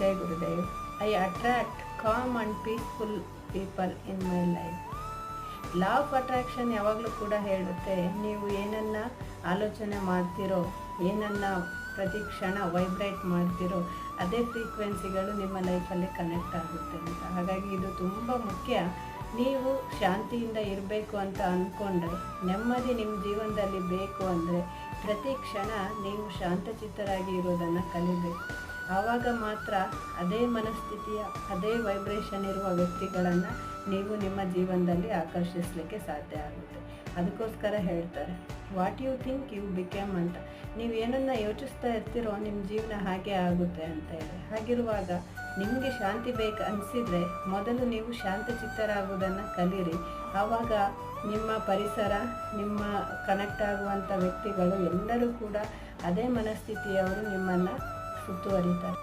Jai Gurudev. I attract com and peaceful people in my life. Law of attraction ಯಾವಾಗಲೂ ಕೂಡ ಹೇಳುತ್ತೆ, ನೀವು ಏನನ್ನ ಆಲೋಚನೆ ಮಾಡ್ತಿರೋ, ಏನನ್ನ ಪ್ರತಿ ಕ್ಷಣ ವೈಬ್ರೇಟ್ ಮಾಡ್ತಿರೋ, ಅದೇ ಫ್ರೀಕ್ವೆನ್ಸಿಗಳು ನಿಮ್ಮ ಲೈಫಲ್ಲಿ ಕನೆಕ್ಟ್ ಆಗುತ್ತೆ ಅಂತ. ಹಾಗಾಗಿ ಇದು ತುಂಬ ಮುಖ್ಯ. ನೀವು ಶಾಂತಿಯಿಂದ ಇರಬೇಕು ಅಂತ ಅಂದ್ಕೊಂಡ್ರೆ, ನೆಮ್ಮದಿ ನಿಮ್ಮ ಜೀವನದಲ್ಲಿ ಬೇಕು ಅಂದರೆ ಪ್ರತಿ ಕ್ಷಣ ನೀವು ಶಾಂತಚಿತ್ತರಾಗಿ ಇರೋದನ್ನು ಕಲಿಬೇಕು. ಆವಾಗ ಮಾತ್ರ ಅದೇ ಮನಸ್ಥಿತಿಯ, ಅದೇ ವೈಬ್ರೇಷನ್ ಇರುವ ವ್ಯಕ್ತಿಗಳನ್ನು ನೀವು ನಿಮ್ಮ ಜೀವನದಲ್ಲಿ ಆಕರ್ಷಿಸಲಿಕ್ಕೆ ಸಾಧ್ಯ ಆಗುತ್ತೆ. ಅದಕ್ಕೋಸ್ಕರ ಹೇಳ್ತಾರೆ, what you think you become ಅಂತ. ನೀವು ಏನನ್ನು ಯೋಚಿಸ್ತಾ ಇರ್ತೀರೋ ನಿಮ್ಮ ಜೀವನ ಹಾಗೆ ಆಗುತ್ತೆ ಅಂತ ಹೇಳಿ. ಹಾಗಿರುವಾಗ ನಿಮಗೆ ಶಾಂತಿ ಬೇಕು ಅನಿಸಿದರೆ ಮೊದಲು ನೀವು ಶಾಂತಚಿತ್ತರಾಗುವುದನ್ನು ಕಲೀರಿ. ಆವಾಗ ನಿಮ್ಮ ಪರಿಸರ, ನಿಮ್ಮ ಕನೆಕ್ಟ್ ಆಗುವಂಥ ವ್ಯಕ್ತಿಗಳು ಎಲ್ಲರೂ ಕೂಡ ಅದೇ ಮನಸ್ಥಿತಿಯವರು ನಿಮ್ಮನ್ನು ಸುತ್ತುವರಿತಾರೆ.